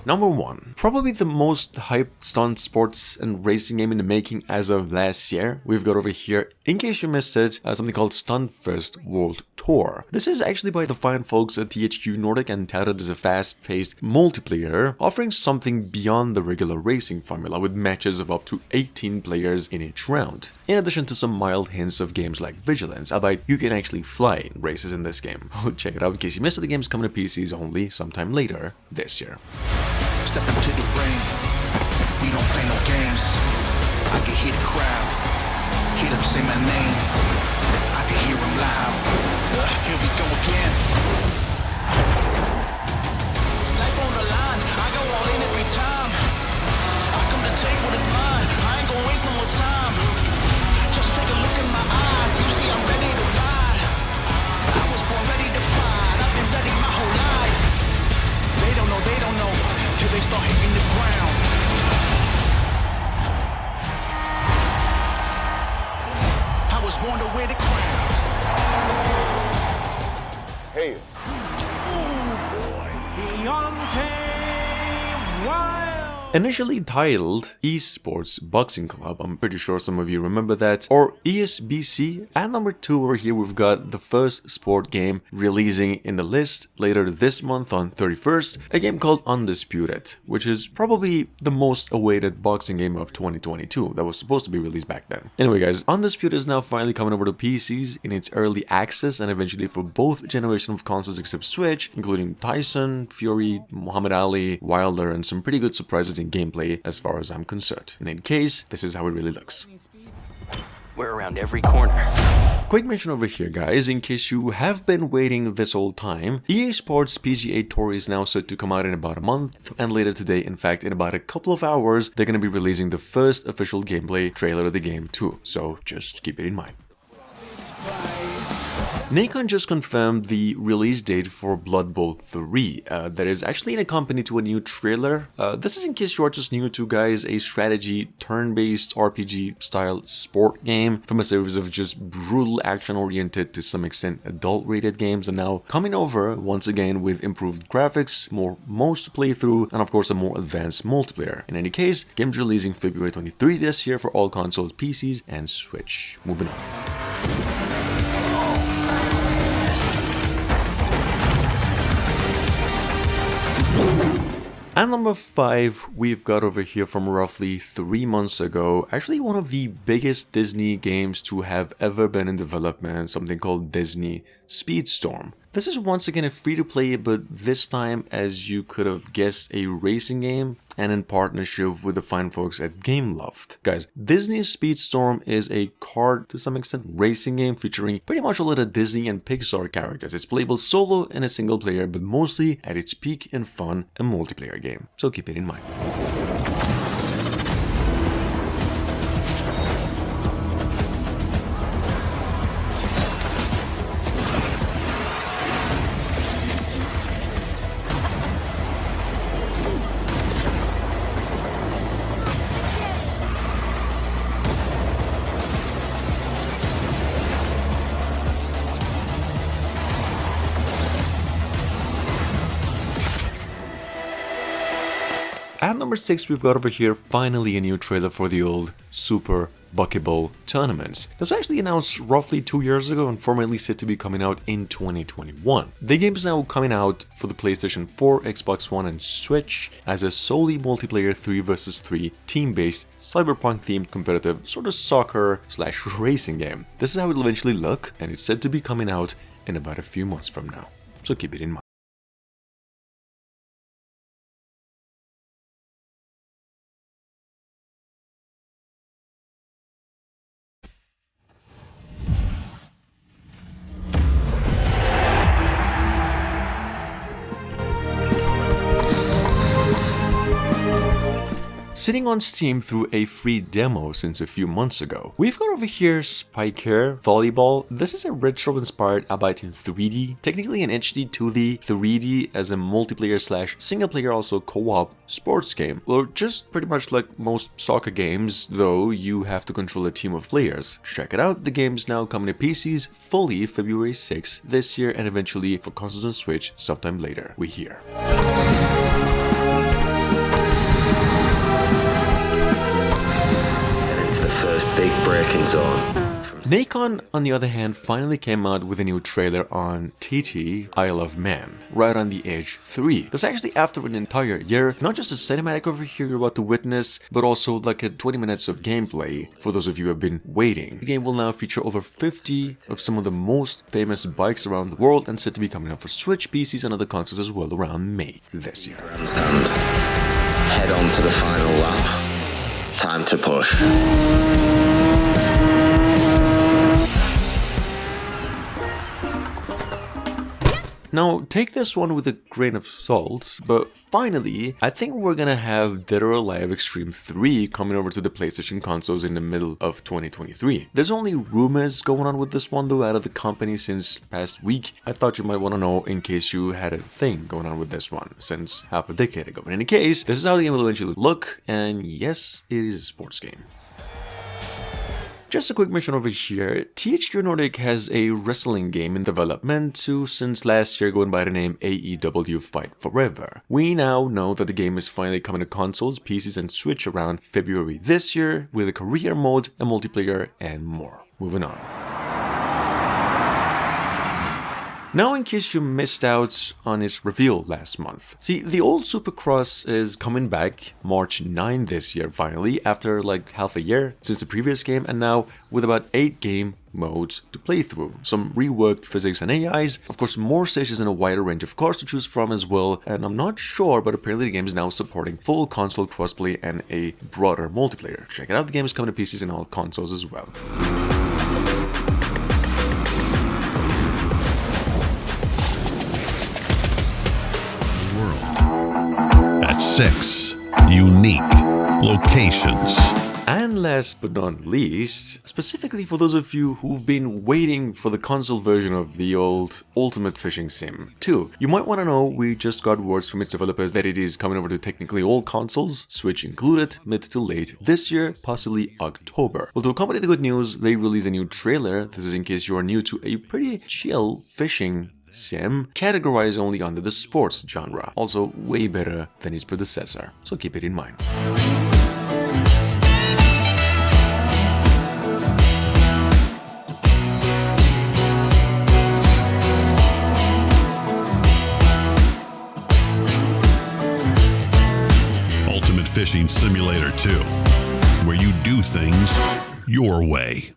Number 1. Probably the most hyped stunt sports and racing game in the making as of last year. We've got over here, in case you missed it, something called Stuntfest World Tour. This is actually by the fine folks at THQ Nordic and touted as a fast-paced multiplayer, offering something beyond the regular racing formula with matches of up to 18 players in each round. In addition to some mild hints of games like Vigilance, albeit you can actually fly in races in this game. Check it out in case you missed it, the game's coming to PCs only sometime later this year. Step into the ring, we don't play no games. I can hear the crowd, hear them say my name. I can hear them loud. Here we go again. Life on the line, I go all in every time. I come to take what is mine, I ain't gonna waste no more time. Just take a look in my eyes, you see I'm ready to ride. I was born ready to fight, I've been ready my whole life. They don't know, till they start hitting the ground. I was born to wear the crown. Hey. Initially titled Esports Boxing Club, I'm pretty sure some of you remember that, or ESBC. At number 2 over here we've got the first sport game releasing in the list later this month on 31st, a game called Undisputed, which is probably the most awaited boxing game of 2022 that was supposed to be released back then. Anyway guys, Undisputed is now finally coming over to PCs in its early access and eventually for both generations of consoles except Switch, including Tyson, Fury, Muhammad Ali, Wilder, and some pretty good surprises in gameplay as far as I'm concerned. In any case, this is how it really looks. We're around every corner. Quick mention over here guys, in case you have been waiting this whole time, EA Sports PGA Tour is now set to come out in about a month, and later today, in fact in about a couple of hours, they're going to be releasing the first official gameplay trailer of the game too, so just keep it in mind. Nacon just confirmed the release date for Blood Bowl 3, that is actually accompanied to a new trailer. This is, in case you're just new to guys, a strategy turn-based RPG style sport game from a series of just brutal action-oriented to some extent adult-rated games, and now coming over once again with improved graphics, more modes to play through, and of course a more advanced multiplayer. In any case, game's releasing February 23 this year for all consoles, PCs, and Switch. Moving on. At number 5, we've got over here from roughly 3 months ago, actually one of the biggest Disney games to have ever been in development, something called Disney Speedstorm. This is once again a free-to-play, but this time, as you could have guessed, a racing game, and in partnership with the fine folks at Gameloft. Guys, Disney's Speedstorm is a card, to some extent, racing game featuring pretty much all of the Disney and Pixar characters. It's playable solo and a single player, but mostly at its peak in fun, a multiplayer game. So keep it in mind. At number 6, we've got over here finally a new trailer for the old Super Buckyball tournaments. This was actually announced roughly 2 years ago and formally set to be coming out in 2021. The game is now coming out for the PlayStation 4, Xbox One, and Switch as a solely multiplayer 3 vs 3 team-based cyberpunk-themed competitive sort of soccer/racing game. This is how it'll eventually look, and it's said to be coming out in about a few months from now. So keep it in mind. Sitting on Steam through a free demo since a few months ago. We've got over here Spikair Volleyball. This is a retro-inspired, albeit in 3D, technically an HD 2D, 3D as a multiplayer/single player also co-op sports game. Well, just pretty much like most soccer games, though you have to control a team of players. Check it out, the game's now coming to PCs fully February 6th this year and eventually for consoles and Switch sometime later, we hear. big braking zone. Nacon, on the other hand, finally came out with a new trailer on TT Isle of Man, right on the Edge 3. That's actually after an entire year, not just a cinematic over here you're about to witness, but also like a 20 minutes of gameplay for those of you who have been waiting. The game will now feature over 50 of some of the most famous bikes around the world and set to be coming out for Switch, PCs and other consoles as well around May this year. Grandstand. Head on to the final lap. Time to push. Now, take this one with a grain of salt, but finally, I think we're gonna have Dead or Alive Xtreme 3 coming over to the PlayStation consoles in the middle of 2023. There's only rumors going on with this one though out of the company since past week. I thought you might want to know in case you had a thing going on with this one since half a decade ago. In any case, this is how the game will eventually look, and yes, it is a sports game. Just a quick mention over here, THQ Nordic has a wrestling game in development since last year going by the name AEW Fight Forever. We now know that the game is finally coming to consoles, PCs and Switch around February this year with a career mode, a multiplayer and more. Moving on. Now, in case you missed out on its reveal last month. See, the old Supercross is coming back March 9 this year finally, after like half a year since the previous game, and now with about 8 game modes to play through, some reworked physics and AIs, of course more stages and a wider range of cars to choose from as well, and I'm not sure, but apparently the game is now supporting full console crossplay and a broader multiplayer. Check it out, the game is coming to PCs and all consoles as well. At 6 unique locations. And last but not least, specifically for those of you who've been waiting for the console version of the old Ultimate Fishing Sim 2, you might want to know we just got words from its developers that it is coming over to technically all consoles, Switch included, mid to late this year, possibly October. Well, to accompany the good news, they released a new trailer. This is in case you are new to a pretty chill fishing sim, categorized only under the sports genre, also way better than its predecessor, so keep it in mind. Ultimate Fishing Simulator 2, where you do things your way.